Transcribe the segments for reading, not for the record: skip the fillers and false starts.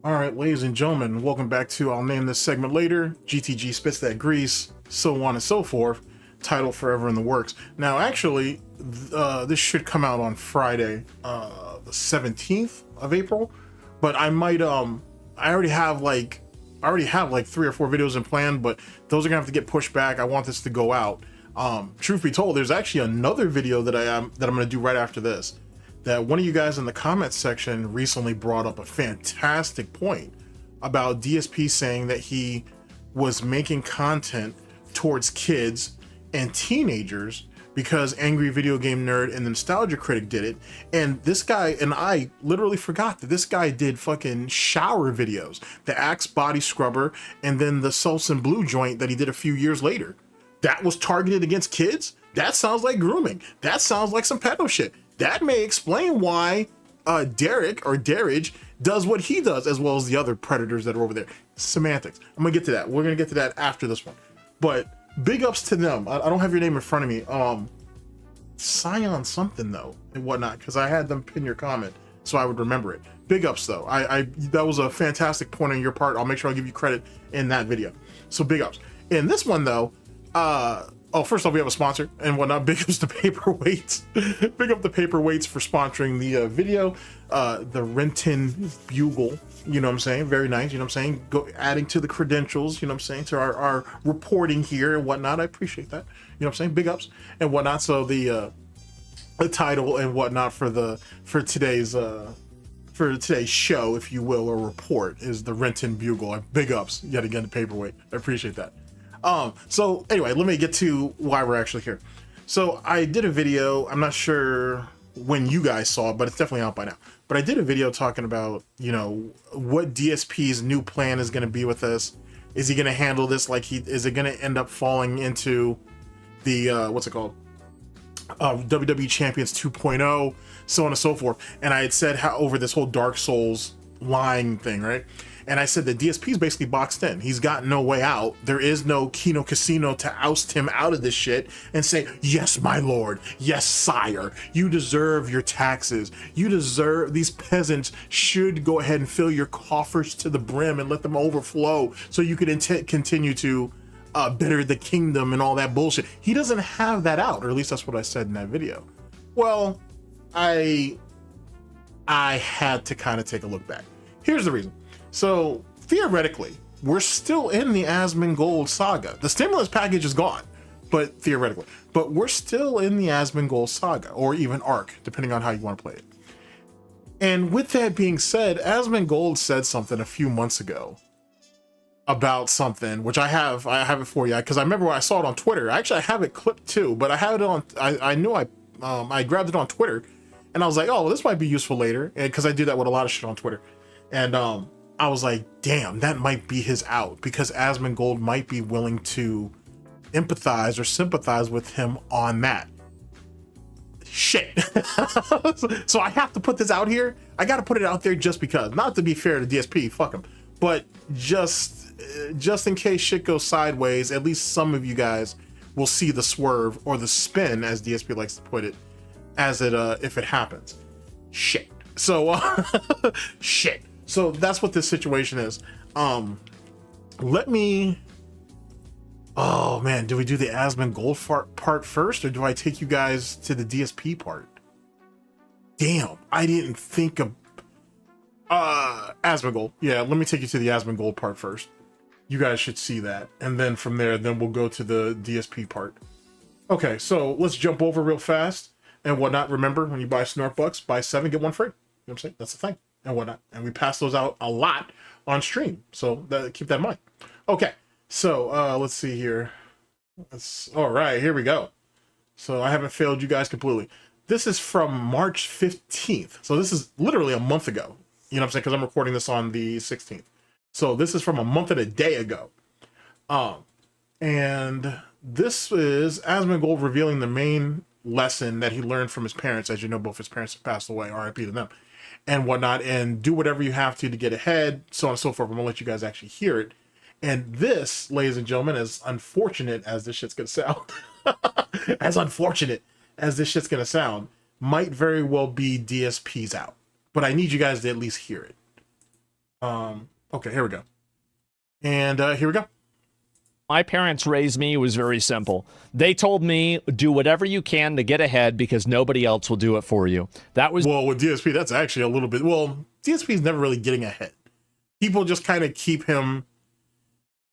All right, ladies and gentlemen, welcome back to I'll name this segment later. GTG spits that grease, so on and so forth. Title forever in the works. Now, actually, this should come out on Friday, the 17th of April. But I might I already have like 3 or 4 videos in plan, but those are gonna have to get pushed back. I want this to go out. Truth be told, there's actually another video that I'm gonna do right after this, that one of you guys in the comments section recently brought up a fantastic point about DSP saying that he was making content towards kids and teenagers because Angry Video Game Nerd and the Nostalgia Critic did it. And this guy, and I literally forgot that this guy did fucking shower videos, the Axe body scrubber, and then the Sulson Blue joint that he did a few years later. That was targeted against kids? That sounds like grooming. That sounds like some pedo shit. That may explain why Derek or Darridge does what he does, as well as the other predators that are over there. Semantics. I'm gonna get to that. We're gonna get to that after this one. But big ups to them. I don't have your name in front of me. Scion something though and whatnot, because I had them pin your comment so I would remember it. Big ups though. That was a fantastic point on your part. I'll make sure I'll give you credit in that video. So big ups. In this one though, oh, first off, we have a sponsor and whatnot. Big ups to Paperweights. Big up the Paperweights for sponsoring the video. The Renton Bugle, you know what I'm saying? Very nice, you know what I'm saying? Go adding to the credentials, you know what I'm saying? To our reporting here and whatnot. I appreciate that. You know what I'm saying? Big ups and whatnot. So the title and whatnot for today's show, if you will, or report, is the Renton Bugle. Big ups yet again to Paperweight. I appreciate that. So anyway, let me get to why we're actually here. So I did a video, I'm not sure when you guys saw it, but it's definitely out by now. But I did a video talking about, you know, what DSP's new plan is going to be with this. Is he going to handle this like is it going to end up falling into the, what's it called? WWE Champions 2.0, so on and so forth. And I had said how over this whole Dark Souls lying thing, right? And I said that DSP is basically boxed in. He's got no way out. There is no Kino Casino to oust him out of this shit and say, yes, my lord, yes, sire, you deserve your taxes. You deserve, these peasants should go ahead and fill your coffers to the brim and let them overflow so you can continue to better the kingdom and all that bullshit. He doesn't have that out, or at least that's what I said in that video. Well, I had to kind of take a look back. Here's the reason. So theoretically, we're still in the Asmongold saga. The stimulus package is gone, but theoretically, but we're still in the Asmongold saga, or even arc, depending on how you want to play it. And with that being said, Asmongold said something a few months ago about something, which I have it for you, because I remember when I saw it on Twitter. Actually, I have it clipped too, but I have it on, I knew I grabbed it on Twitter, and I was like, oh, well, this might be useful later, because I do that with a lot of shit on Twitter. And I was like, damn, that might be his out, because Asmongold might be willing to empathize or sympathize with him on that. Shit. So I have to put this out here. I got to put it out there just because, not to be fair to DSP, fuck him, but just in case shit goes sideways, at least some of you guys will see the swerve or the spin, as DSP likes to put it, as it if it happens. Shit. So shit. So that's what this situation is. Let me, oh man, do we do the Asmongold part first, or do I take you guys to the DSP part? Damn, I didn't think of Asmongold. Yeah, let me take you to the Asmongold part first. You guys should see that, and then from there, then we'll go to the DSP part. Okay, so let's jump over real fast and whatnot. Remember, when you buy SnortBucks, buy 7 get 1 free. You know what I'm saying? That's the thing. And whatnot, and we pass those out a lot on stream, so keep that in mind. Okay, so let's see here. All right, here we go. So I haven't failed you guys completely. This is from March 15th, so this is literally a month ago. You know what I'm saying? Because I'm recording this on the 16th, so this is from a month and a day ago. And this is Asmongold revealing the main lesson that he learned from his parents. As you know, both his parents have passed away, RIP to them, and whatnot, and do whatever you have to get ahead, so on and so forth. I'm gonna let you guys actually hear it. And this, ladies and gentlemen, as unfortunate as this shit's gonna sound, as unfortunate as this shit's gonna sound, might very well be DSP's out. But I need you guys to at least hear it. Okay, here we go. And here we go. My parents raised me was very simple. They told me, do whatever you can to get ahead because nobody else will do it for you. That was... Well, with DSP, that's actually a little bit... Well, DSP is never really getting ahead. People just kind of keep him...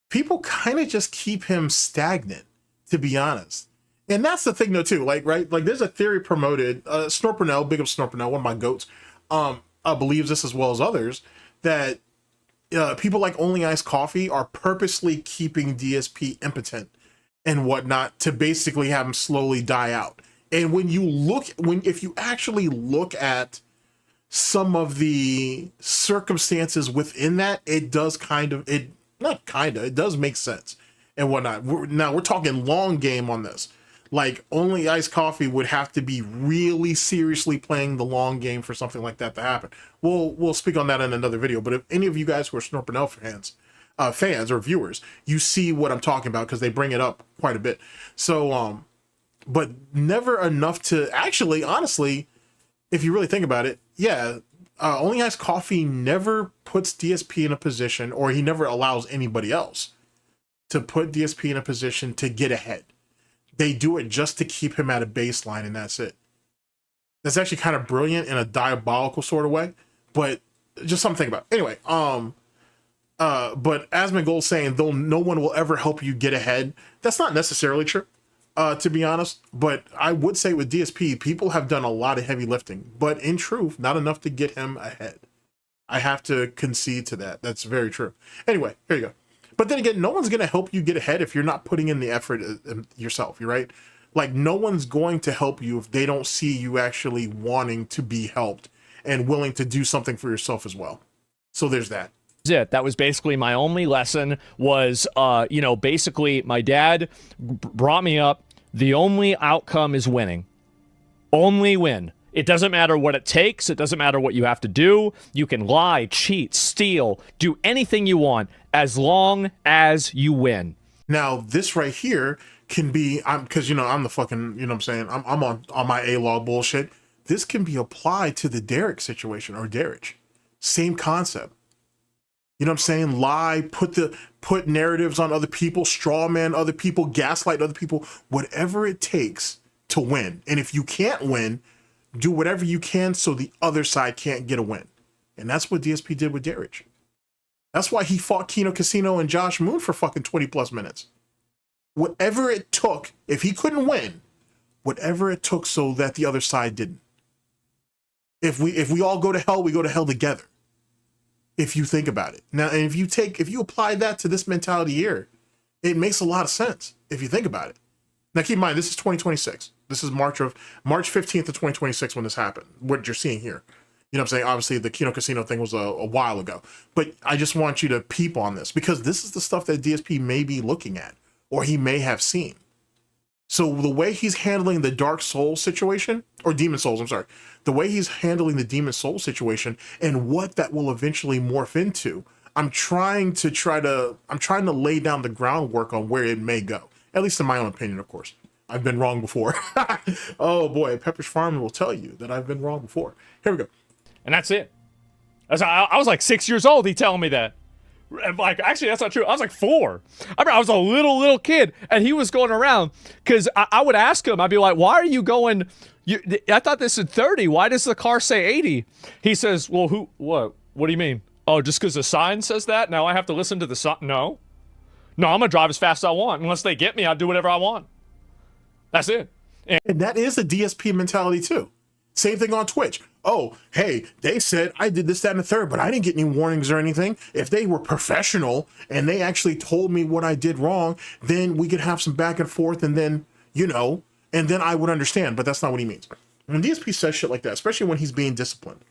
People kind of just keep him stagnant, to be honest. And that's the thing, though, too. Like, right? Like, there's a theory promoted. SnortBucks, big up SnortBucks, one of my goats, believes this as well as others, that people like Only Iced Coffee are purposely keeping DSP impotent and whatnot to basically have him slowly die out. And when you look, if you actually look at some of the circumstances within that, it does it does make sense and whatnot. Now we're talking long game on this. Like, Only Iced Coffee would have to be really seriously playing the long game for something like that to happen. We'll speak on that in another video. But if any of you guys who are SnortBucks fans or viewers, you see what I'm talking about because they bring it up quite a bit. So, but never enough to actually, honestly, if you really think about it, yeah, Only Iced Coffee never puts DSP in a position, or he never allows anybody else to put DSP in a position to get ahead. They do it just to keep him at a baseline, and that's it. That's actually kind of brilliant in a diabolical sort of way, but just something to think about. Anyway, but Asmongold saying, though no one will ever help you get ahead, that's not necessarily true, to be honest. But I would say with DSP, people have done a lot of heavy lifting, but in truth, not enough to get him ahead. I have to concede to that. That's very true. Anyway, here you go. But then again, no one's going to help you get ahead if you're not putting in the effort yourself, you're right? Like, no one's going to help you if they don't see you actually wanting to be helped and willing to do something for yourself as well. So there's that. That was basically my only lesson was, you know, basically my dad brought me up. The only outcome is winning. Only win. It doesn't matter what it takes. It doesn't matter what you have to do. You can lie, cheat, steal, do anything you want as long as you win. Now, this right here can be, because, you know, I'm the fucking, you know what I'm saying? I'm on my A-log bullshit. This can be applied to the Derek situation or Derek. Same concept. You know what I'm saying? Lie, put narratives on other people, straw man other people, gaslight other people, whatever it takes to win. And if you can't win, do whatever you can so the other side can't get a win. And that's what DSP did with Derek. That's why he fought Kino Casino and Josh Moon for fucking 20 plus minutes. Whatever it took, if he couldn't win, whatever it took so that the other side didn't. If we all go to hell, we go to hell together. If you think about it. Now, and if you apply that to this mentality here, it makes a lot of sense if you think about it. Now, keep in mind, this is 2026. This is March 15th of 2026 when this happened, what you're seeing here. You know what I'm saying? Obviously, the Kino Casino thing was a while ago. But I just want you to peep on this, because this is the stuff that DSP may be looking at, or he may have seen. So the way he's handling the Dark Soul situation, or Demon Souls, I'm sorry, the way he's handling the Demon Soul situation and what that will eventually morph into, I'm trying to lay down the groundwork on where it may go. At least in my own opinion, of course. I've been wrong before. Oh boy, Pepper's Farm will tell you that I've been wrong before. Here we go. And that's it. I was like 6 years old, he telling me that. Like, actually, that's not true. I was like 4. I mean, I was a little kid, and he was going around, because I would ask him, I'd be like, why are you going, I thought this said 30. Why does the car say 80? He says, well, what do you mean? Oh, just because the sign says that? Now I have to listen to the sign? No, I'm going to drive as fast as I want. Unless they get me, I'll do whatever I want. That's it. And that is a DSP mentality too. Same thing on Twitch. Oh, hey, they said I did this, that, and the third, but I didn't get any warnings or anything. If they were professional and they actually told me what I did wrong, then we could have some back and forth, and then, you know, and then I would understand. But that's not what he means. When DSP says shit like that, especially when he's being disciplined,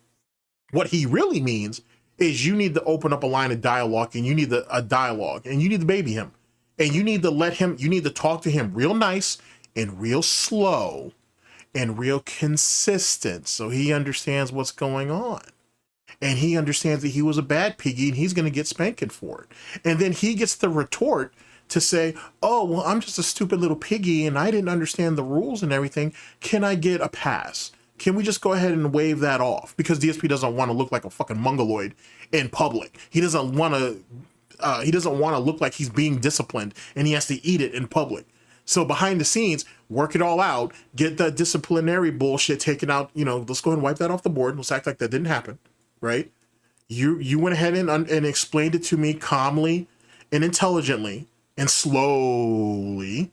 what he really means is you need to open up a line of dialogue, and you need a dialogue, and you need to baby him, and you need to talk to him real nice and real slow and real consistent, so he understands what's going on. And he understands that he was a bad piggy, and he's going to get spanking for it. And then he gets the retort to say, oh, well, I'm just a stupid little piggy, and I didn't understand the rules and everything. Can I get a pass? Can we just go ahead and waive that off? Because DSP doesn't want to look like a fucking mongoloid in public. He doesn't want to look like he's being disciplined and he has to eat it in public. So behind the scenes, work it all out, get the disciplinary bullshit taken out. You know, let's go ahead and wipe that off the board. Let's act like that didn't happen, right? You went ahead and explained it to me calmly and intelligently and slowly.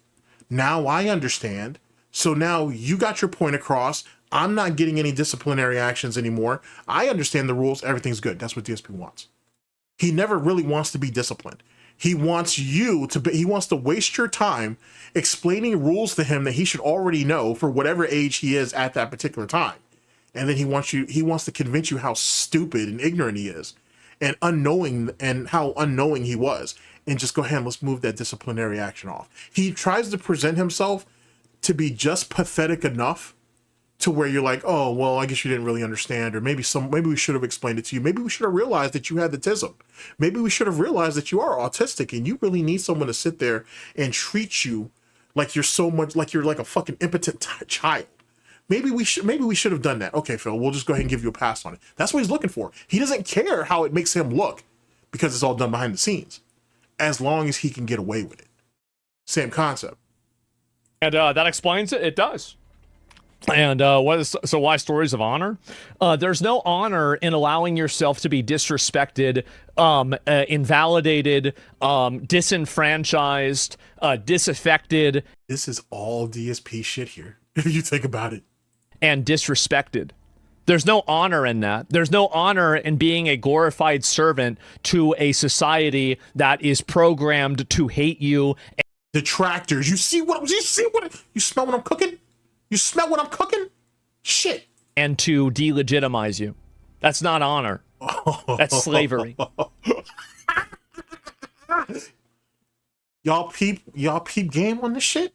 Now I understand. So now you got your point across. I'm not getting any disciplinary actions anymore. I understand the rules. Everything's good. That's what DSP wants. He never really wants to be disciplined. He wants he wants to waste your time explaining rules to him that he should already know for whatever age he is at that particular time. And then he wants to convince you how stupid and ignorant he is and unknowing, and how unknowing he was. And just go ahead and let's move that disciplinary action off. He tries to present himself to be just pathetic enough to where you're like, oh, well, I guess you didn't really understand, or maybe we should have explained it to you. Maybe we should have realized that you had autism. Maybe we should have realized that you are autistic and you really need someone to sit there and treat you like you're like a fucking impotent child. Maybe we should have done that. Okay, Phil, we'll just go ahead and give you a pass on it. That's what he's looking for. He doesn't care how it makes him look because it's all done behind the scenes, as long as he can get away with it. Same concept. And that explains it. It does. And why stories of honor? There's no honor in allowing yourself to be disrespected, invalidated, disenfranchised, disaffected. This is all DSP shit here, if you think about it. And disrespected. There's no honor in that. There's no honor in being a glorified servant to a society that is programmed to hate you. Detractors. You smell what I'm cooking? You smell what I'm cooking? Shit. And to delegitimize you. That's not honor. That's slavery. Y'all peep game on this shit?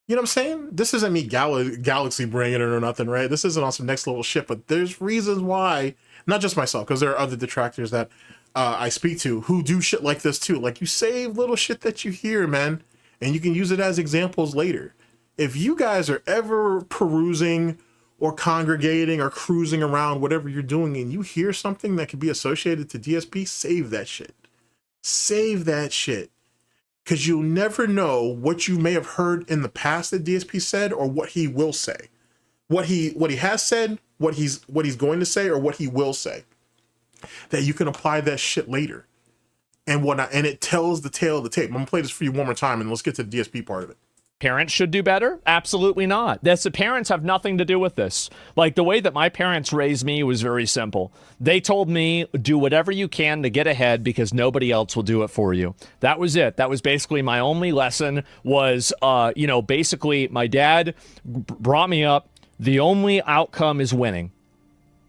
You know what I'm saying? This isn't me galaxy bringing it or nothing, right? This isn't on some next level shit, but there's reasons why, not just myself, because there are other detractors that I speak to who do shit like this too. Like, you save little shit that you hear, man, and you can use it as examples later. If you guys are ever perusing or congregating or cruising around, whatever you're doing, and you hear something that could be associated to DSP, save that shit. Save that shit. Because you'll never know what you may have heard in the past that DSP said, or what he will say. What he has said, what he's going to say, or what he will say. That you can apply that shit later. And whatnot. And it tells the tale of the tape. I'm gonna play this for you one more time and let's get to the DSP part of it. Parents should do better? Absolutely not. The parents have nothing to do with this. Like, the way that my parents raised me was very simple. They told me, do whatever you can to get ahead because nobody else will do it for you. That was it. That was basically my only lesson was, basically my dad brought me up. The only outcome is winning.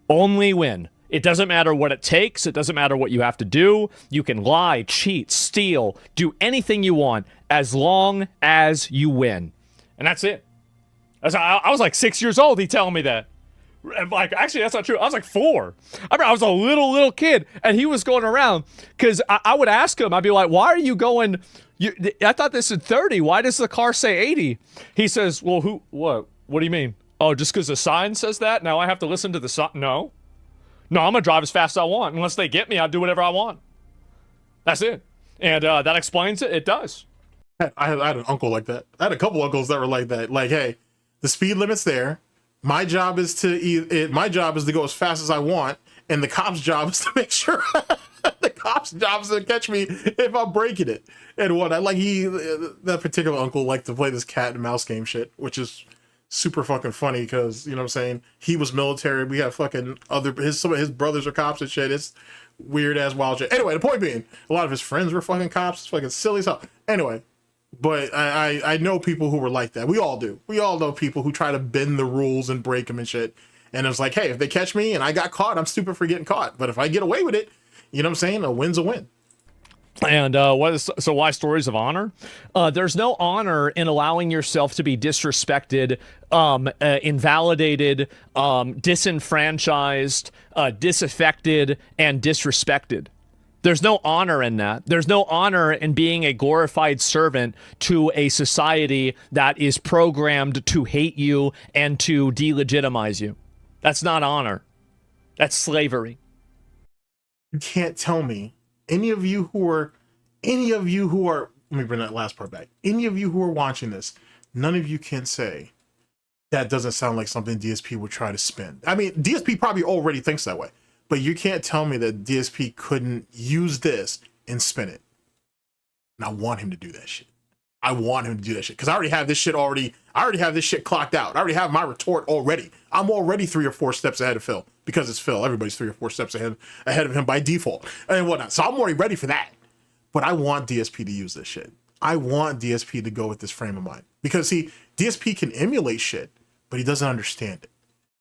Only win. It doesn't matter what it takes. It doesn't matter what you have to do. You can lie, cheat, steal, do anything you want as long as you win. And that's it. I was like 6 years old. He telling me that. Like, actually, that's not true. I was like 4. I mean, I was a little kid, and he was going around because I would ask him. I'd be like, "Why are you going? I thought this said 30. Why does the car say 80?" He says, "Well, what? What do you mean? Oh, just because the sign says that? Now I have to listen to the sign? No, I'm gonna drive as fast as I want. Unless they get me, I'll do whatever I want." That's it. And that explains it. It does. I had an uncle like that. I had a couple uncles that were like that. Like, hey, the speed limit's there. My job is to go as fast as I want, and the cop's job is to make sure the cop's job is to catch me if I'm breaking it. And what that particular uncle liked to play this cat and mouse game shit, which is super fucking funny because, you know what I'm saying, he was military. We have fucking some of his brothers are cops and shit. It's weird ass wild shit. Anyway, the point being, a lot of his friends were fucking cops. It's fucking silly as hell. Anyway. But I know people who were like that. We all do. We all know people who try to bend the rules and break them and shit. And it's like, hey, if they catch me and I got caught, I'm stupid for getting caught. But if I get away with it, you know what I'm saying? A win's a win. And why stories of honor? There's no honor in allowing yourself to be disrespected, invalidated, disenfranchised, disaffected, and disrespected. There's no honor in that. There's no honor in being a glorified servant to a society that is programmed to hate you and to delegitimize you. That's not honor. That's slavery. You can't tell me any of you who are, let me bring that last part back. Any of you who are watching this, none of you can say that doesn't sound like something DSP would try to spin. I mean, DSP probably already thinks that way. But you can't tell me that DSP couldn't use this and spin it. And I want him to do that shit. I want him to do that shit. Because I already have this shit clocked out. I already have my retort already. I'm already 3 or 4 steps ahead of Phil. Because it's Phil. Everybody's 3 or 4 steps ahead of him by default. And whatnot. So I'm already ready for that. But I want DSP to use this shit. I want DSP to go with this frame of mind. Because see, DSP can emulate shit, but he doesn't understand it.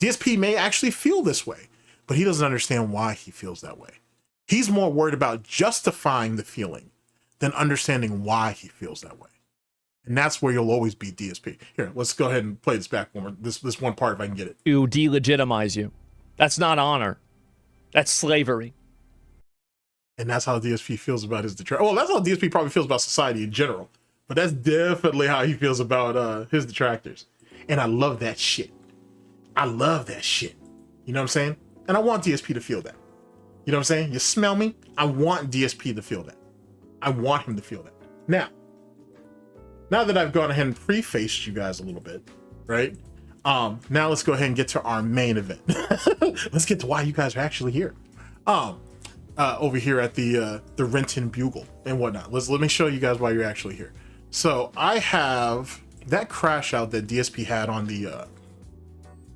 DSP may actually feel this way, but he doesn't understand why he feels that way. He's more worried about justifying the feeling than understanding why he feels that way. And that's where you'll always be DSP. Here, let's go ahead and play this back one more. This one part if I can get it. To delegitimize you. That's not honor. That's slavery. And that's how DSP feels about his detractors. Well, that's how DSP probably feels about society in general. But that's definitely how he feels about his detractors. And I love that shit. I love that shit. You know what I'm saying? And I want DSP to feel that. You know what I'm saying? You smell me? I want DSP to feel that. I want him to feel that. Now that I've gone ahead and prefaced you guys a little bit, right? Now let's go ahead and get to our main event. Let's get to why you guys are actually here. Over here at the Renton Bugle and whatnot. Let me show you guys why you're actually here. So I have that crash out that DSP had on the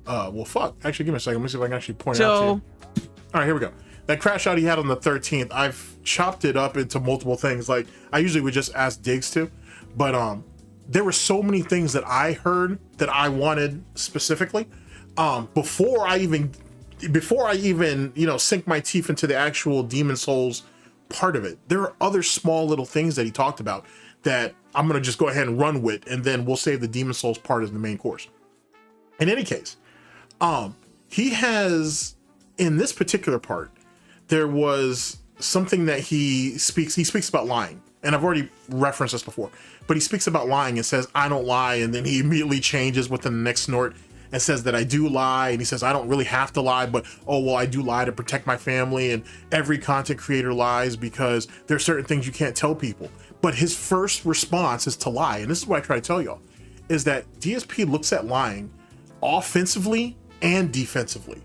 well, fuck. Actually, give me a second. Let me see if I can actually point it out to you. All right, here we go. That crash out he had on the 13th, I've chopped it up into multiple things. Like, I usually would just ask Diggs to, but there were so many things that I heard that I wanted specifically. Before I even, you know, sink my teeth into the actual Demon Souls part of it, there are other small little things that he talked about that I'm going to just go ahead and run with, and then we'll save the Demon Souls part as the main course. In any case, he has, in this particular part, there was something that he speaks about lying. And I've already referenced this before, but he speaks about lying and says, I don't lie. And then he immediately changes within the next snort and says that I do lie. And he says, I don't really have to lie, but oh, well, I do lie to protect my family. And every content creator lies because there's certain things you can't tell people. But his first response is to lie. And this is what I try to tell y'all, is that DSP looks at lying offensively and defensively.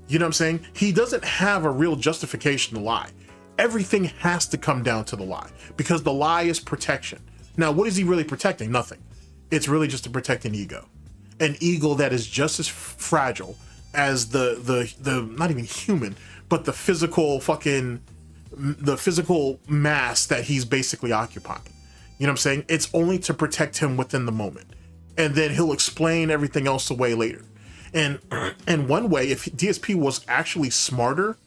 You know what I'm saying? He doesn't have a real justification to lie. Everything has to come down to the lie, because the lie is protection. Now, what is he really protecting? Nothing. It's really just to protect an ego that is just as fragile as the not even human, but the physical mass that he's basically occupying. You know what I'm saying? It's only to protect him within the moment, and then he'll explain everything else away later. And one way, if DSP was actually smarter,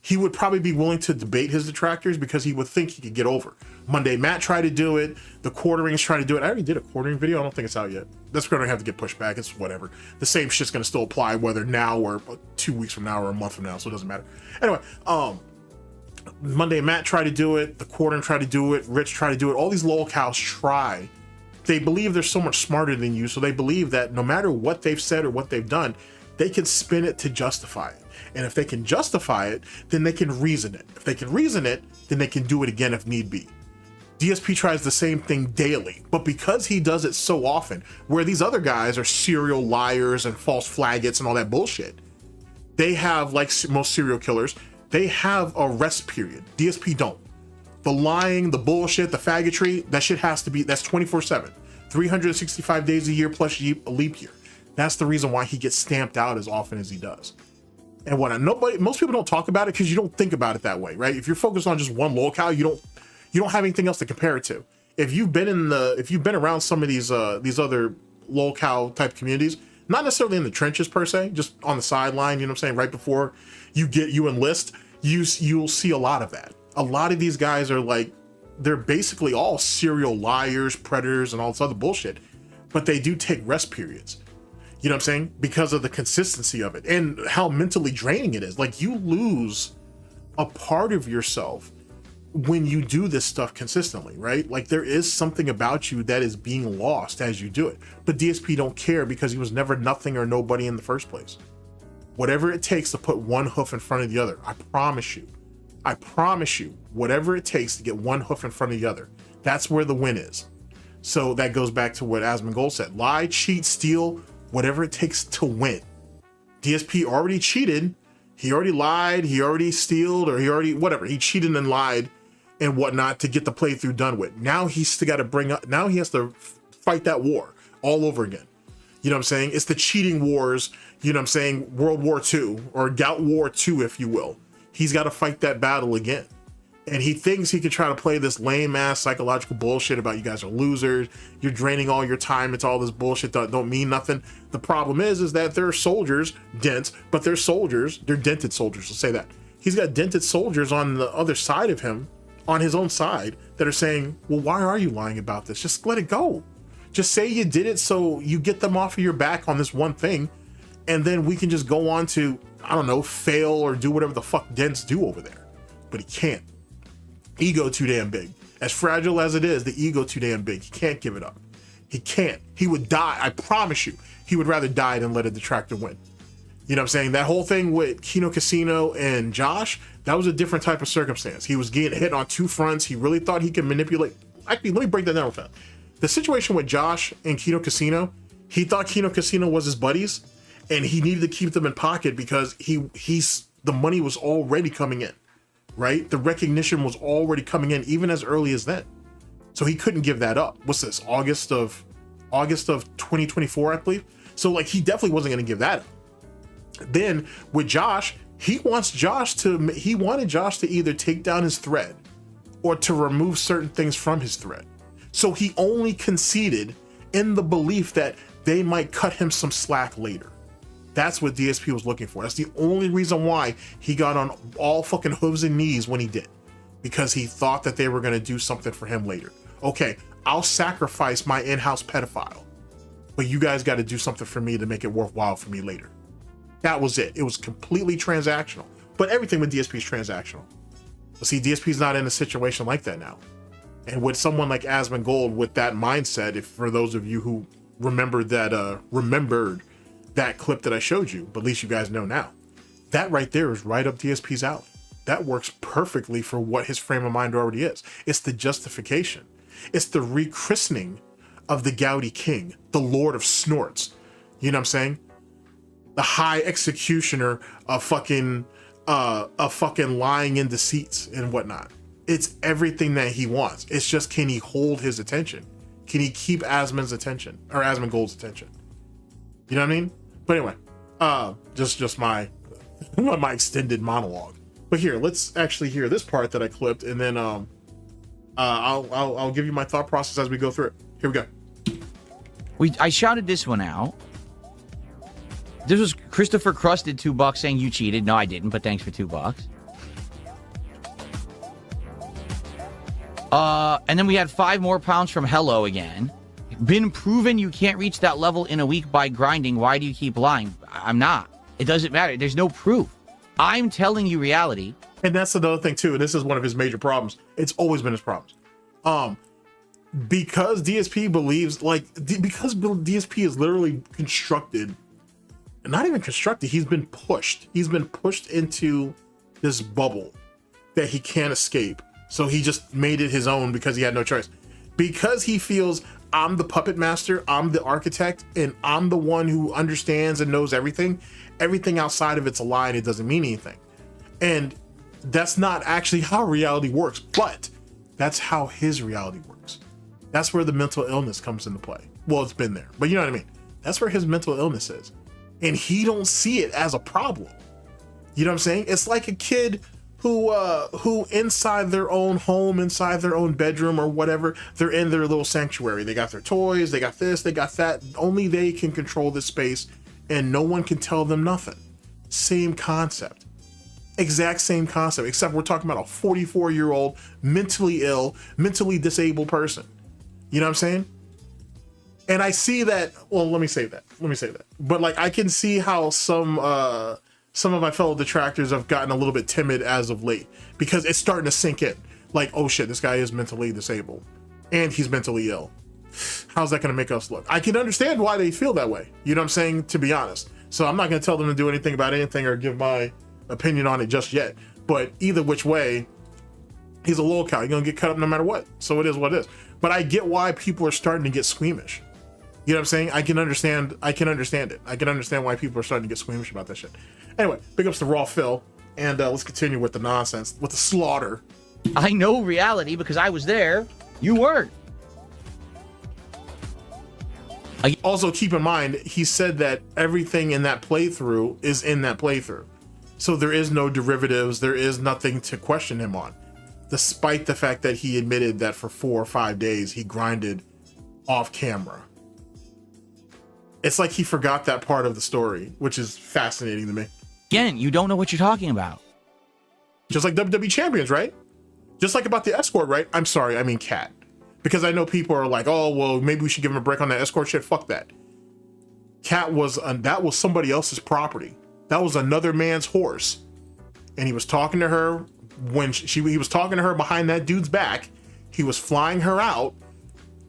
he would probably be willing to debate his detractors, because he would think he could get over. Monday Matt tried to do it. The quarterings tried to do it. I already did a quartering video. I don't think it's out yet. That's going to have to get pushed back. It's whatever. The same shit's going to still apply whether now or 2 weeks from now or a month from now, so it doesn't matter. Anyway, Monday Matt tried to do it. The quartering tried to do it. Rich tried to do it. All these lolcows try. They believe they're so much smarter than you, so they believe that no matter what they've said or what they've done, they can spin it to justify it. And if they can justify it, then they can reason it. If they can reason it, then they can do it again if need be. DSP tries the same thing daily, but because he does it so often, where these other guys are serial liars and false flagets and all that bullshit, they have, like most serial killers, they have a rest period. DSP don't. The lying, the bullshit, the faggotry, that shit has to be, that's 24/7, 365 days a year plus a leap year. That's the reason why he gets stamped out as often as he does. And most people don't talk about it because you don't think about it that way, right? If you're focused on just one locale, you don't have anything else to compare it to. If you've been around some of these other locale type communities, not necessarily in the trenches per se, just on the sideline, you know what I'm saying, right before you enlist, you'll see a lot of that. A lot of these guys are like, they're basically all serial liars, predators, and all this other bullshit, but they do take rest periods. You know what I'm saying? Because of the consistency of it and how mentally draining it is. Like, you lose a part of yourself when you do this stuff consistently, right? Like there is something about you that is being lost as you do it. But DSP don't care because he was never nothing or nobody in the first place. Whatever it takes to put one hoof in front of the other, I promise you, whatever it takes to get one hoof in front of the other, that's where the win is. So that goes back to what Asmongold said. Lie, cheat, steal, whatever it takes to win. DSP already cheated. He already lied. He already stealed, or he already, whatever. He cheated and lied and whatnot to get the playthrough done with. Now he's still got to bring up, now he has to fight that war all over again. You know what I'm saying? It's the cheating wars, you know what I'm saying? World War II, or Gout War II, if you will. He's got to fight that battle again. And he thinks he can try to play this lame ass psychological bullshit about you guys are losers, you're draining all your time, it's all this bullshit that don't mean nothing. The problem is that there are soldiers, dents, but they're soldiers, they're dented soldiers, let's say that. He's got dented soldiers on the other side of him, on his own side, that are saying, well, why are you lying about this? Just let it go. Just say you did it so you get them off of your back on this one thing, and then we can just go on to, I don't know, fail or do whatever the fuck dents do over there. But he can't. Ego too damn big. As fragile as it is, the ego too damn big. He can't give it up. He can't. He would die. I promise you, he would rather die than let a detractor win. You know what I'm saying? That whole thing with Kino Casino and Josh, that was a different type of circumstance. He was getting hit on two fronts. He really thought he could manipulate. Actually, let me break that down real fast. The situation with Josh and Kino Casino, he thought Kino Casino was his buddies, and he needed to keep them in pocket because the money was already coming in. Right? The recognition was already coming in even as early as then. So he couldn't give that up. What's this? August of 2024, I believe. So like he definitely wasn't going to give that up. Then with Josh, he wanted Josh to either take down his thread or to remove certain things from his thread. So he only conceded in the belief that they might cut him some slack later. That's what DSP was looking for. That's the only reason why he got on all fucking hooves and knees when he did. Because he thought that they were going to do something for him later. Okay, I'll sacrifice my in-house pedophile, but you guys got to do something for me to make it worthwhile for me later. That was it. It was completely transactional. But everything with DSP is transactional. But see, DSP's not in a situation like that now. And with someone like Asmongold with that mindset, if for those of you who remembered that clip that I showed you, but at least you guys know now. That right there is right up DSP's alley. That works perfectly for what his frame of mind already is. It's the justification. It's the rechristening of the Gouty King, the Lord of Snorts. You know what I'm saying? The high executioner of fucking lying in deceits and whatnot. It's everything that he wants. It's just, can he hold his attention? Can he keep Asmon's attention, or Asmongold's attention? You know what I mean? But anyway, just my my extended monologue. But here, let's actually hear this part that I clipped, and then I'll give you my thought process as we go through it. Here we go. I shouted this one out. This was Christopher Crusted $2 saying you cheated. No, I didn't, but thanks for $2. And then we had 5 more pounds from Hello again. Been proven you can't reach that level in a week by grinding. Why do you keep lying? I'm not. It doesn't matter. There's no proof. I'm telling you reality. And that's another thing too. And this is one of his major problems. It's always been his problems. Because DSP believes, because DSP is literally constructed, not even constructed, he's been pushed. He's been pushed into this bubble that he can't escape. So he just made it his own because he had no choice. Because he feels, I'm the puppet master, I'm the architect, and I'm the one who understands and knows everything. Everything outside of it's a lie and it doesn't mean anything. And that's not actually how reality works, but that's how his reality works. That's where the mental illness comes into play. Well, it's been there, but you know what I mean? That's where his mental illness is. And he don't see it as a problem. You know what I'm saying? It's like a kid who inside their own home, inside their own bedroom or whatever, they're in their little sanctuary. They got their toys, they got this, they got that. Only they can control this space and no one can tell them nothing. Same concept. Exact same concept, except we're talking about a 44-year-old, mentally ill, mentally disabled person. You know what I'm saying? And I see that, well, let me say that. But like, I can see how some of my fellow detractors have gotten a little bit timid as of late because it's starting to sink in. Like, oh shit, this guy is mentally disabled and he's mentally ill. How's that going to make us look? I can understand why they feel that way. You know what I'm saying? To be honest. So I'm not going to tell them to do anything about anything or give my opinion on it just yet. But either which way, he's a lolcow. You're going to get cut up no matter what. So it is what it is. But I get why people are starting to get squeamish. You know what I'm saying? I can understand it. I can understand why people are starting to get squeamish about that shit. Anyway, big ups to Raw Phil. And let's continue with the nonsense, with the slaughter. I know reality because I was there. You weren't. Also, keep in mind, he said that everything in that playthrough is in that playthrough. So there is no derivatives. There is nothing to question him on. Despite the fact that he admitted that for 4 or 5 days, he grinded off camera. It's like he forgot that part of the story, which is fascinating to me. Again, you don't know what you're talking about. Just like WWE champions, right? Just like about the escort, right? I'm sorry, I mean Cat. Because I know people are like, oh, well, maybe we should give him a break on that escort shit. Fuck that. Cat was, that was somebody else's property. That was another man's horse. And he was talking to her when he was talking to her behind that dude's back. He was flying her out.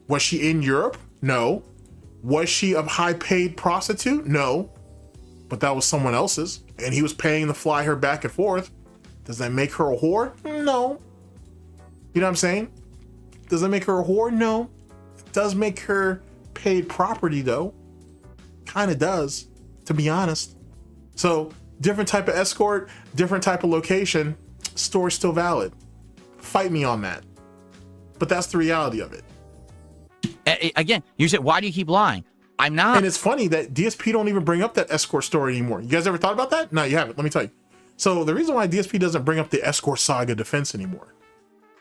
Was she in Europe? No. Was she a high-paid prostitute? No. But that was someone else's. And he was paying to fly her back and forth. Does that make her a whore? No. You know what I'm saying? Does that make her a whore? No. It does make her paid property, though. Kind of does, to be honest. So, different type of escort, different type of location, story's still valid. Fight me on that. But that's the reality of it. Again, you said, why do you keep lying? I'm not. And it's funny that DSP don't even bring up that escort story anymore. You guys ever thought about that? No, you haven't. Let me tell you. So, the reason why DSP doesn't bring up the escort saga defense anymore,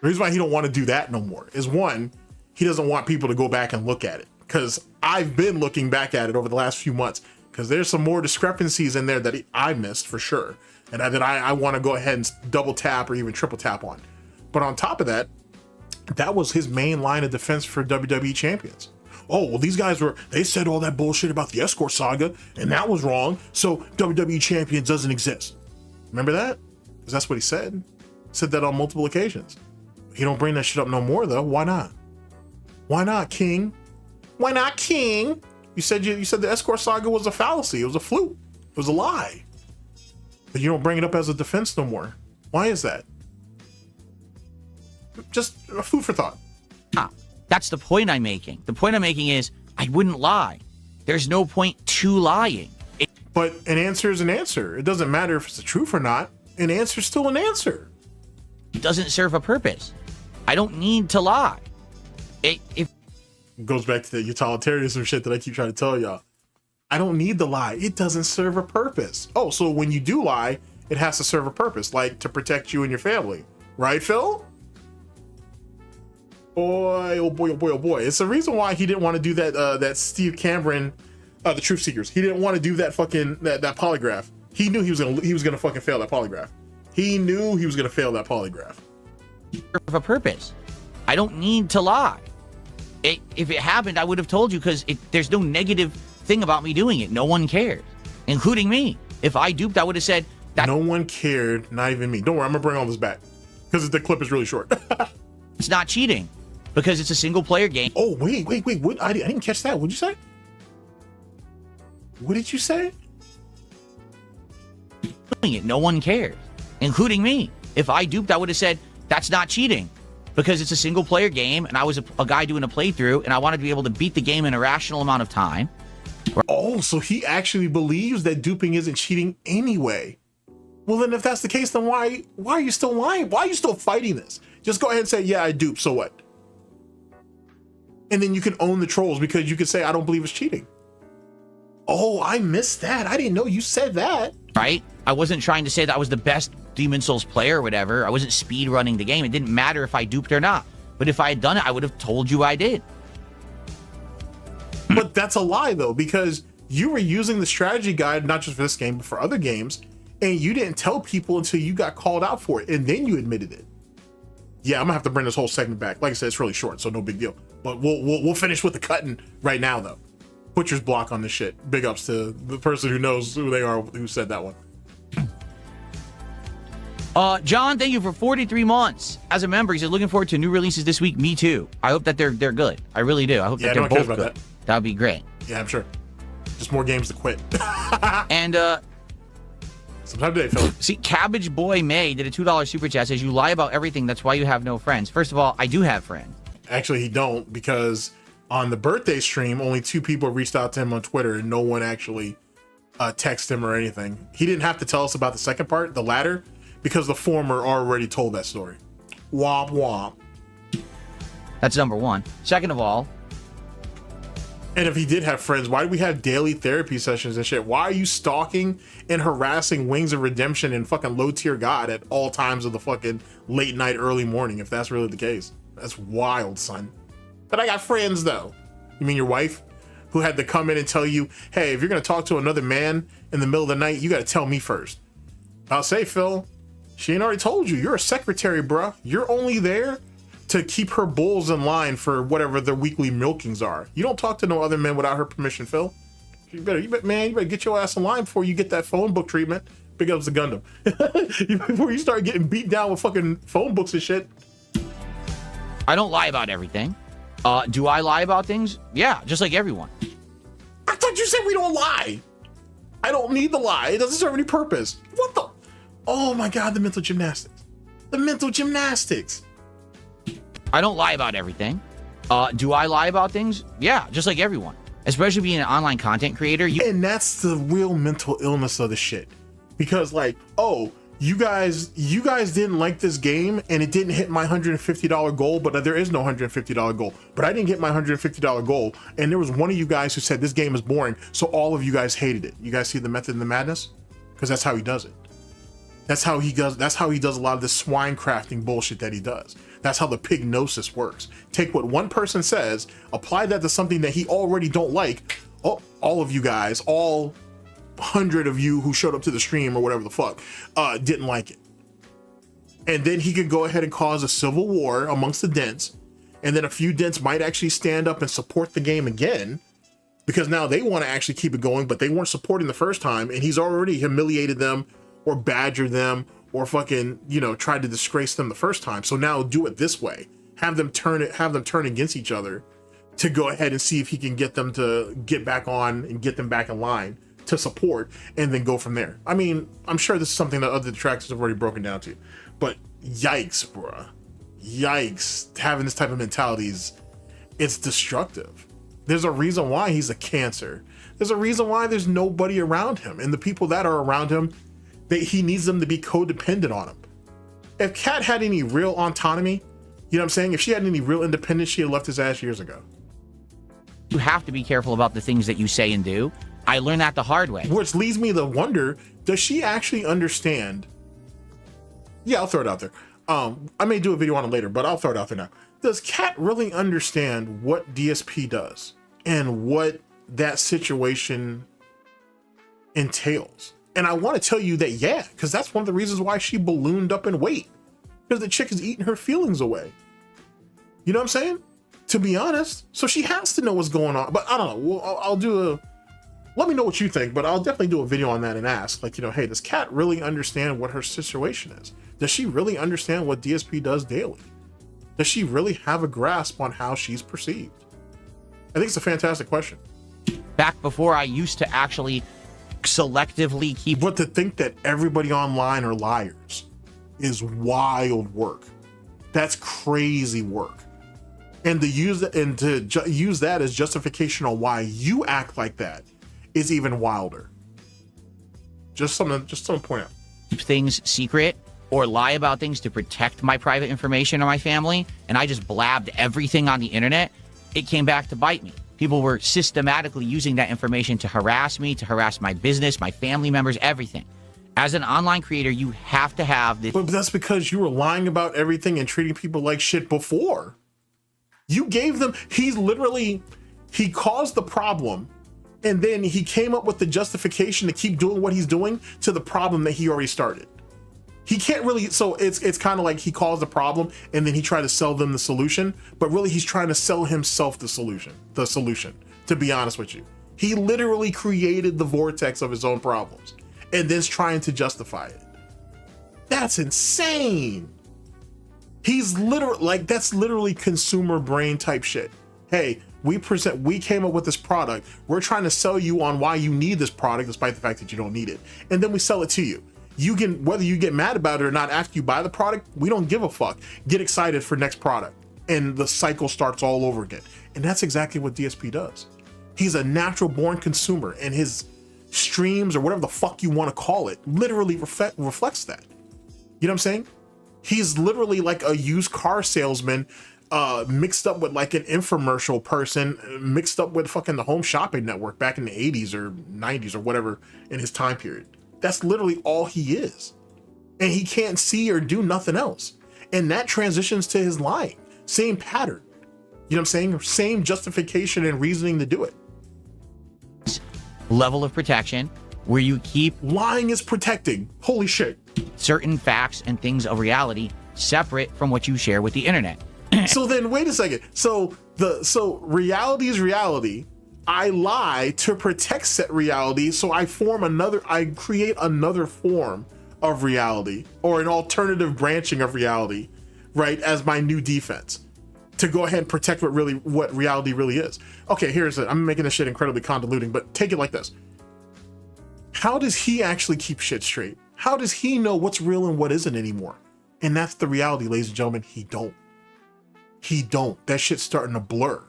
the reason why he don't want to do that no more is, one, he doesn't want people to go back and look at it. Because I've been looking back at it over the last few months. Because there's some more discrepancies in there that I missed for sure. And that I want to go ahead and double tap or even triple tap on. But on top of that, that was his main line of defense for WWE champions. Oh, well, these guys they said all that bullshit about the escort saga, and that was wrong. So WWE champions doesn't exist. Remember that? Because that's what he said. He said that on multiple occasions. He don't bring that shit up no more, though. Why not? Why not, King? Why not, King? You said the escort saga was a fallacy. It was a fluke. It was a lie. But you don't bring it up as a defense no more. Why is that? Just food for thought. That's the point I'm making. The point I'm making is I wouldn't lie. There's no point to lying. But an answer is an answer. It doesn't matter if it's the truth or not. An answer is still an answer. It doesn't serve a purpose. I don't need to lie. It goes back to the utilitarianism shit that I keep trying to tell y'all. I don't need the lie. It doesn't serve a purpose. Oh, so when you do lie, it has to serve a purpose, like to protect you and your family. Right, Phil? Boy, oh boy, oh boy, oh boy. It's the reason why he didn't want to do that Steve Cameron, the Truth Seekers. He didn't want to do that fucking, that polygraph. He knew he was gonna fucking fail that polygraph. He knew he was gonna fail that polygraph. Serve a purpose. I don't need to lie. If it happened, I would have told you because there's no negative thing about me doing it. No one cares, including me. If I duped, I would have said that. No one cared, not even me. Don't worry, I'm gonna bring all this back because the clip is really short. It's not cheating because it's a single player game. Oh, wait. What? I didn't catch that. What'd you say? What did you say? Doing it, no one cares, including me. If I duped, I would have said that's not cheating because it's a single player game and I was a guy doing a playthrough and I wanted to be able to beat the game in a rational amount of time. Oh, so he actually believes that duping isn't cheating anyway. Well, then if that's the case, then why are you still lying? Why are you still fighting this? Just go ahead and say, yeah, I duped, so what? And then you can own the trolls because you could say, I don't believe it's cheating. Oh, I missed that. I didn't know you said that. Right? I wasn't trying to say that I was the best Demon Souls player or whatever. I wasn't speed running the game. It didn't matter if I duped or not. But if I had done it, I would have told you I did. But that's a lie, though, because you were using the strategy guide, not just for this game, but for other games, and you didn't tell people until you got called out for it, and then you admitted it. Yeah, I'm gonna have to bring this whole segment back. Like I said, it's really short, so no big deal. But we'll finish with the cutting right now, though. Butcher's block on this shit. Big ups to the person who knows who they are, who said that one. John, thank you for 43 months as a member. He said, looking forward to new releases this week. Me too. I hope that they're good. I really do. I hope that they're both good. That would be great. Yeah, I'm sure. Just more games to quit. And sometime today, Phil. see, Cabbage Boy May did a $2 super chat. Says, you lie about everything. That's why you have no friends. First of all, I do have friends. Actually, he don't, because on the birthday stream, only 2 people reached out to him on Twitter, and no one actually texted him or anything. He didn't have to tell us about the second part, the latter, because the former already told that story. Womp womp. That's number one. Second of all, and if he did have friends, why do we have daily therapy sessions and shit? Why are you stalking and harassing Wings of Redemption and fucking low tier God at all times of the fucking late night, early morning, if that's really the case? That's wild, son. But I got friends, though. You mean your wife, who had to come in and tell you, hey, if you're going to talk to another man in the middle of the night, you got to tell me first. I'll say, Phil, she ain't already told you. You're a secretary, bruh. You're only there to keep her bulls in line for whatever their weekly milkings are. You don't talk to no other men without her permission, Phil. You better get your ass in line before you get that phone book treatment. Big ups to Gundam. Before you start getting beat down with fucking phone books and shit. I don't lie about everything. Do I lie about things? Yeah, just like everyone. I thought you said we don't lie. I don't need the lie. It doesn't serve any purpose. What the? Oh my God, the mental gymnastics. The mental gymnastics. I don't lie about everything. Do I lie about things? Yeah, just like everyone. Especially being an online content creator. And that's the real mental illness of the shit. Because like, oh, you guys didn't like this game and it didn't hit my $150 goal, but there is no $150 goal. But I didn't get my $150 goal. And there was one of you guys who said this game is boring. So all of you guys hated it. You guys see the method and the madness? Because that's how he does it. That's how he does a lot of this swine crafting bullshit that he does. That's how the pignosis works. Take what one person says, apply that to something that he already don't like. Oh, all of you guys, all 100 of you who showed up to the stream or whatever the fuck, didn't like it. And then he could go ahead and cause a civil war amongst the dents. And then a few dents might actually stand up and support the game again, because now they want to actually keep it going, but they weren't supporting the first time. And he's already humiliated them or badgered them or fucking, tried to disgrace them the first time. So now do it this way. Have them turn against each other to go ahead and see if he can get them to get back on and get them back in line to support, and then go from there. I mean, I'm sure this is something that other detractors have already broken down to, but yikes, bruh. Yikes. Having this type of mentality it's destructive. There's a reason why he's a cancer. There's a reason why there's nobody around him, and the people that are around him, he needs them to be codependent on him. If Kat had any real autonomy, you know what I'm saying? If she had any real independence, she had left his ass years ago. You have to be careful about the things that you say and do. I learned that the hard way. Which leads me to wonder, does she actually understand? Yeah, I'll throw it out there. I may do a video on it later, but I'll throw it out there now. Does Kat really understand what DSP does and what that situation entails? And I want to tell you that, yeah, because that's one of the reasons why she ballooned up in weight. Because the chick is eating her feelings away. You know what I'm saying? To be honest. So she has to know what's going on. But I don't know. Well, let me know what you think, but I'll definitely do a video on that and ask, like, hey, does Kat really understand what her situation is? Does she really understand what DSP does daily? Does she really have a grasp on how she's perceived? I think it's a fantastic question. Back before I used to actually selectively keep. But to think that everybody online are liars is wild work. That's crazy work. And to use that as justification on why you act like that is even wilder. Just something to point out. Keep things secret or lie about things to protect my private information or my family, and I just blabbed everything on the internet, it came back to bite me. People were systematically using that information to harass me, to harass my business, my family members, everything. As an online creator, you have to have this. But that's because you were lying about everything and treating people like shit before. You gave them, he caused the problem, and then he came up with the justification to keep doing what he's doing to the problem that he already started. He can't really, so it's kind of like he caused the problem and then he tried to sell them the solution, but really he's trying to sell himself the solution, to be honest with you. He literally created the vortex of his own problems and then's trying to justify it. That's insane. He's literally like, that's literally consumer brain type shit. Hey, we came up with this product. We're trying to sell you on why you need this product, despite the fact that you don't need it. And then we sell it to you. You can, whether you get mad about it or not after you buy the product, we don't give a fuck. Get excited for next product. And the cycle starts all over again. And that's exactly what DSP does. He's a natural born consumer, and his streams, or whatever the fuck you want to call it, literally reflects that. You know what I'm saying? He's literally like a used car salesman, mixed up with like an infomercial person, mixed up with fucking the Home Shopping Network back in the 80s or 90s or whatever in his time period. That's literally all he is. And he can't see or do nothing else. And that transitions to his lying. Same pattern. You know what I'm saying? Same justification and reasoning to do it. Level of protection where you keep lying is protecting. Holy shit. Certain facts and things of reality separate from what you share with the internet. So then wait a second. So reality is reality. I lie to protect said reality. So I create another form of reality, or an alternative branching of reality, right, as my new defense to go ahead and protect what reality really is. Okay, here's it. I'm making this shit incredibly convoluting, but take it like this. How does he actually keep shit straight? How does he know what's real and what isn't anymore? And that's the reality, ladies and gentlemen. He don't. That shit's starting to blur.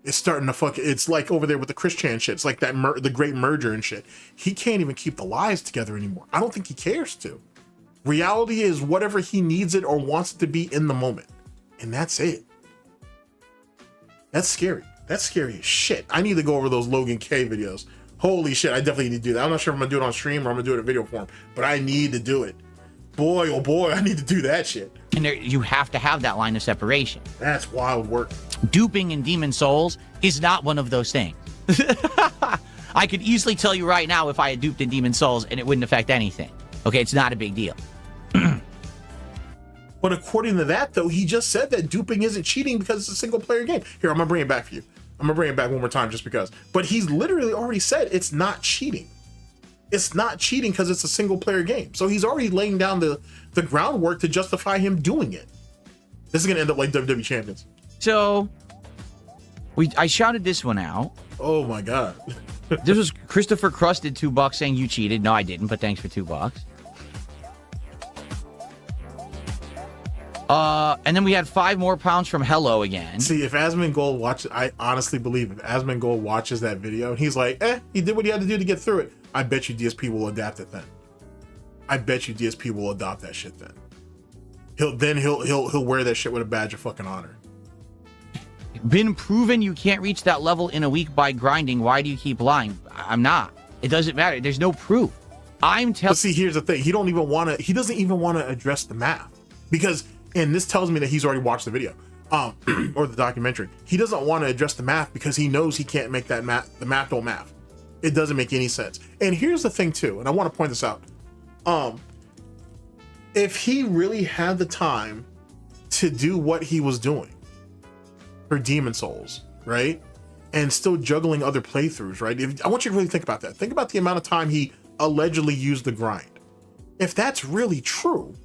It's starting to it's like over there with the Christian shit. It's like that the great merger and shit. He can't even keep the lies together anymore. I don't think he cares to. Reality is whatever he needs it or wants it to be in the moment. And that's it. That's scary. That's scary as shit. I need to go over those Logan K videos. Holy shit, I definitely need to do that. I'm not sure if I'm gonna do it on stream or I'm gonna do it in video form, but I need to do it. Boy, oh boy, I need to do that shit. And you have to have that line of separation. That's wild work. Duping in Demon Souls is not one of those things. I could easily tell you right now if I had duped in Demon Souls and it wouldn't affect anything. Okay, it's not a big deal. But according to that, though, he just said that duping isn't cheating because it's a single player game. Here, I'm gonna bring it back for you. I'm gonna bring it back one more time just because. But he's literally already said it's not cheating. It's not cheating because it's a single player game. So he's already laying down the groundwork to justify him doing it. This is gonna end up like WWE Champions. So I shouted this one out. Oh my god. This was Christopher Crusted $2 saying you cheated. No, I didn't, but thanks for $2. And then we had 5 more pounds from Hello again. See, if Asmongold watches, I honestly believe if Asmongold watches that video and he's like, he did what he had to do to get through it, I bet you DSP will adapt it then. I bet you DSP will adopt that shit then. He'll wear that shit with a badge of fucking honor. Been proven you can't reach that level in a week by grinding. Why do you keep lying? I'm not. It doesn't matter. There's no proof. I'm telling. But see, here's the thing. He doesn't even want to address the math, because, and this tells me that he's already watched the video, or the documentary. He doesn't want to address the math because he knows he can't make that math. The math don't math. It doesn't make any sense. And here's the thing too, and I want to point this out. If he really had the time to do what he was doing for Demon Souls, right, and still juggling other playthroughs, right? I want you to really think about that. Think about the amount of time he allegedly used the grind. If that's really true,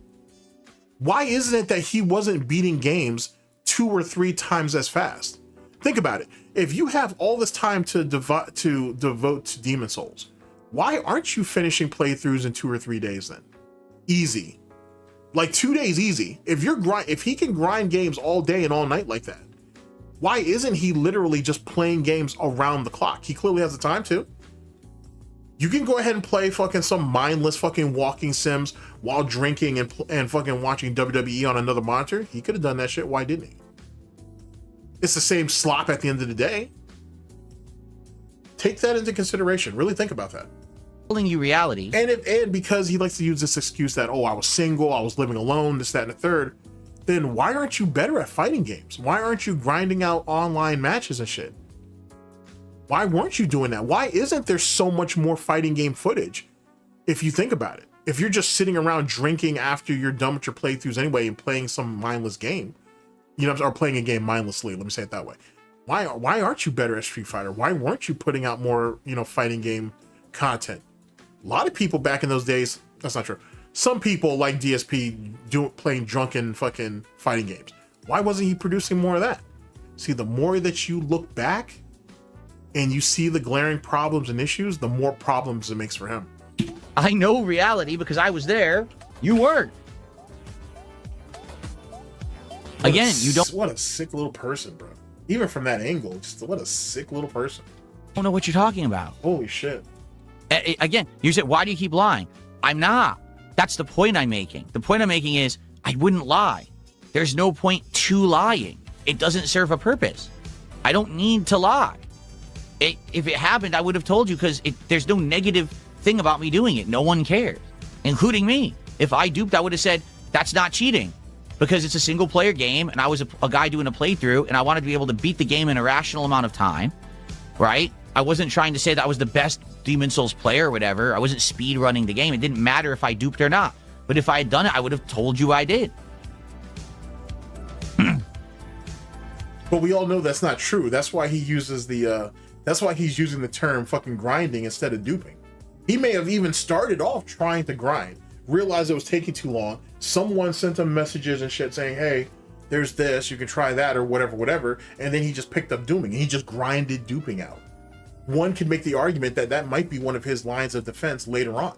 why isn't it that he wasn't beating games 2 or 3 times as fast? Think about it. If you have all this time to devote to Demon Souls, why aren't you finishing playthroughs in 2 or 3 days then? Easy. Like 2 days easy. If he can grind games all day and all night like that, why isn't he literally just playing games around the clock? He clearly has the time to. You can go ahead and play fucking some mindless fucking walking sims while drinking and fucking watching WWE on another monitor. He could have done that shit. Why didn't he? It's the same slop at the end of the day. Take that into consideration. Really think about that. Telling you reality. And because he likes to use this excuse that, oh, I was single, I was living alone, this, that, and the third, then why aren't you better at fighting games? Why aren't you grinding out online matches and shit? Why weren't you doing that? Why isn't there so much more fighting game footage? If you think about it, if you're just sitting around drinking after you're done with your playthroughs anyway and playing some mindless game, or playing a game mindlessly, let me say it that way. Why aren't you better at Street Fighter? Why weren't you putting out more, fighting game content? A lot of people back in those days, that's not true. some people like DSP playing drunken fucking fighting games. Why wasn't he producing more of that? See, the more that you look back and you see the glaring problems and issues, the more problems it makes for him. I know reality because I was there. You weren't. Again, you don't. What a sick little person, bro. Even from that angle, just what a sick little person. Don't know what you're talking about. Holy shit. Again, you said, why do you keep lying? I'm not. That's the point I'm making. The point I'm making is I wouldn't lie. There's no point to lying. It doesn't serve a purpose. I don't need to lie. If it happened, I would have told you because there's no negative thing about me doing it. No one cares, including me. If I duped, I would have said, that's not cheating because it's a single player game and I was a guy doing a playthrough and I wanted to be able to beat the game in a rational amount of time, right? I wasn't trying to say that I was the best Demon's Souls player or whatever. I wasn't speed running the game. It didn't matter if I duped or not. But if I had done it, I would have told you I did. But we all know that's not true. That's why he uses that's why he's using the term fucking grinding instead of duping. He may have even started off trying to grind, realized it was taking too long. Someone sent him messages and shit saying, hey, there's this, you can try that or whatever. And then he just picked up dooming. He just grinded duping out. One could make the argument that that might be one of his lines of defense later on.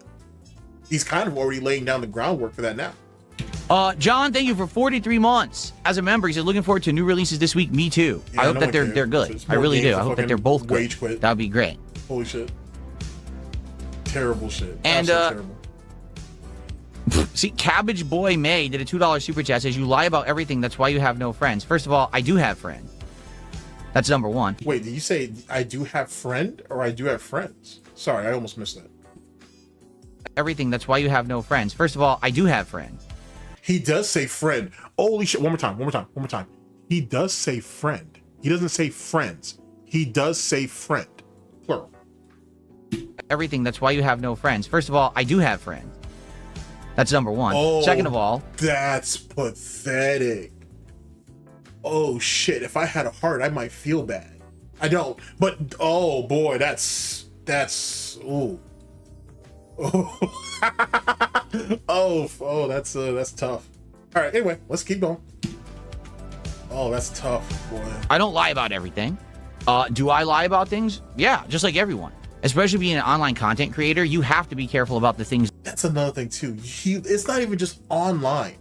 He's kind of already laying down the groundwork for that now. John, thank you for 43 months as a member. He said, looking forward to new releases this week. Me too. Yeah, I hope that they're good. I really do. I hope that they're both good. Wage quit. That would be great. Holy shit. Terrible shit. And terrible. See, Cabbage Boy May did a $2 super chat. Says, you lie about everything. That's why you have no friends. First of all, I do have friends. That's number one. Wait, did you say I do have friend or I do have friends? Sorry, I almost missed that. Everything. That's why you have no friends. First of all, I do have friends. He does say friend. Holy shit. One more time. He does say friend. He doesn't say friends. He does say friend. Plural. Everything. That's why you have no friends. First of all, I do have friends. That's number one. Oh, second of all, that's pathetic. Oh shit. If I had a heart, I might feel bad. I don't. But oh boy, that's ooh. Oh, that's tough. All right, anyway, let's keep going. Oh, that's tough, boy. I don't lie about everything. Do I lie about things? Yeah, just like everyone. Especially being an online content creator, you have to be careful about the things. That's another thing too. It's not even just online.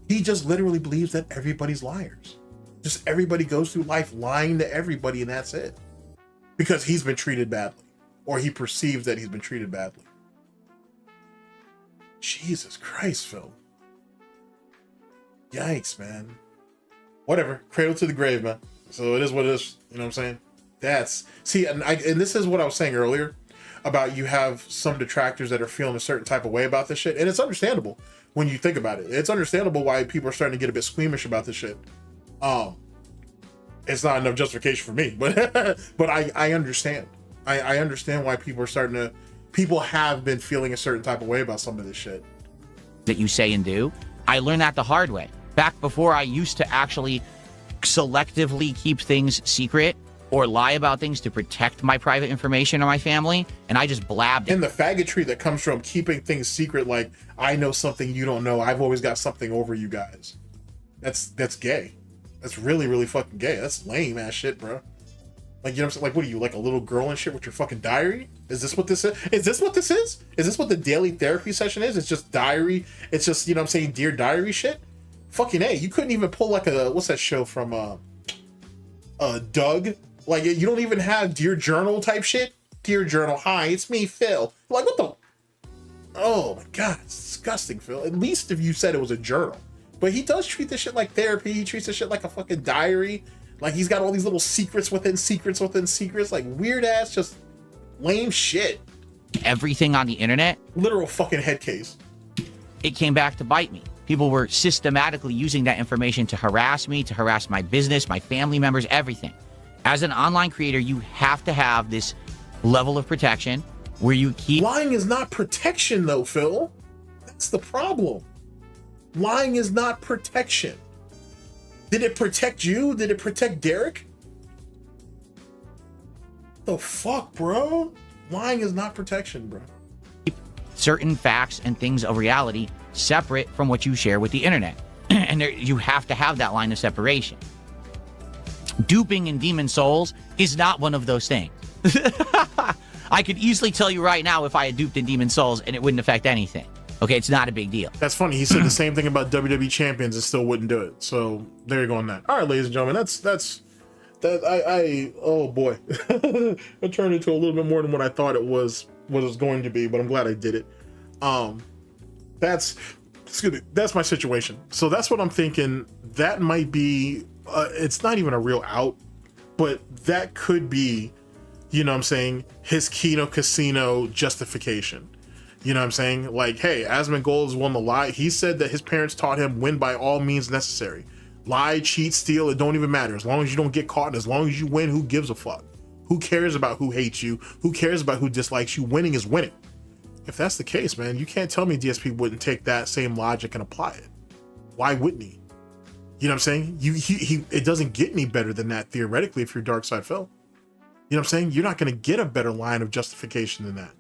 He just literally believes that everybody's liars. Just everybody goes through life lying to everybody and that's it. Because he's been treated badly. Or he perceives that he's been treated badly. Jesus Christ, Phil. Yikes, man. Whatever. Cradle to the grave, man. So it is what it is. You know what I'm saying? See, and this is what I was saying earlier about you have some detractors that are feeling a certain type of way about this shit. And it's understandable when you think about it. It's understandable why people are starting to get a bit squeamish about this shit. It's not enough justification for me, but I understand. I understand why people are people have been feeling a certain type of way about some of this shit. That you say and do. I learned that the hard way. Back before I used to actually selectively keep things secret or lie about things to protect my private information or my family, and I just blabbed it. And the faggotry that comes from keeping things secret, like, I know something you don't know, I've always got something over you guys. That's gay. That's really, really fucking gay. That's lame ass shit, bro. Like, you know what I'm saying? Like, what are you, like a little girl and shit with your fucking diary? Is this what this is? Is this what this is? Is this what the daily therapy session is? It's just diary. It's just, you know what I'm saying, Dear Diary shit? Fucking A. You couldn't even pull like what's that show from Doug? Like, you don't even have Dear Journal type shit? Dear Journal, hi, it's me, Phil. Like, what the? Oh my God, it's disgusting, Phil. At least if you said it was a journal. But he does treat this shit like therapy. He treats this shit like a fucking diary. Like, he's got all these little secrets within secrets within secrets. Like, weird ass, just lame shit. Everything on the internet. Literal fucking head case. It came back to bite me. People were systematically using that information to harass me, to harass my business, my family members, everything. As an online creator, you have to have this level of protection where you keep... Lying is not protection, though, Phil. That's the problem. Lying is not protection. Did it protect you? Did it protect Derek? The fuck, bro? Lying is not protection, bro. certain facts and things of reality separate from what you share with the internet. And you have to have that line of separation. Duping in Demon Souls is not one of those things. I could easily tell you right now if I had duped in Demon Souls and it wouldn't affect anything. Okay, it's not a big deal. That's funny. He said the same thing about WWE champions and still wouldn't do it. So there you go on that. All right, ladies and gentlemen, oh boy, it turned into a little bit more than what I thought it was going to be, but I'm glad I did it. That's my situation. So that's what I'm thinking. That might be, it's not even a real out, but that could be, you know what I'm saying, his Kino Casino justification. You know what I'm saying? Like, hey, Asmongold has won the lie. He said that his parents taught him win by all means necessary. Lie, cheat, steal, it don't even matter. As long as you don't get caught and as long as you win, who gives a fuck? Who cares about who hates you? Who cares about who dislikes you? Winning is winning. If that's the case, man, you can't tell me DSP wouldn't take that same logic and apply it. Why wouldn't he? You know what I'm saying? It doesn't get any better than that theoretically if you're Dark Side Phil. You know what I'm saying? You're not going to get a better line of justification than that.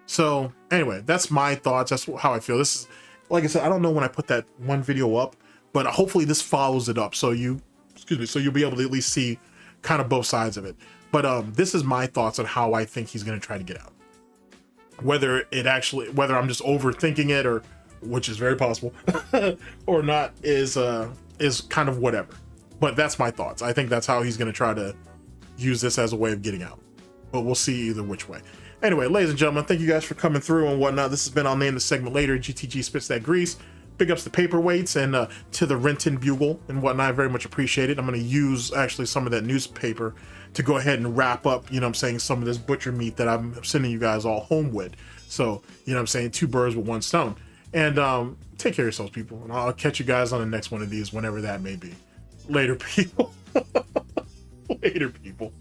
So anyway, that's my thoughts. That's how I feel. This is, like I said, I don't know when I put that one video up, but hopefully this follows it up. So you'll be able to at least see kind of both sides of it. But this is my thoughts on how I think he's going to try to get out. Whether I'm just overthinking it, or which is very possible, or not, is kind of whatever. But that's my thoughts. I think that's how he's going to try to use this as a way of getting out. But we'll see either which way. Anyway, ladies and gentlemen, thank you guys for coming through and whatnot. This has been, I'll name the segment later, GTG Spits That Grease. Big ups to Paperweights and to the Renton Bugle and whatnot. I very much appreciate it. I'm going to use actually some of that newspaper to go ahead and wrap up, you know what I'm saying, some of this butcher meat that I'm sending you guys all home with. So, you know what I'm saying, 2 birds with 1 stone. And take care of yourselves, people. And I'll catch you guys on the next one of these, whenever that may be. Later, people. Later, people.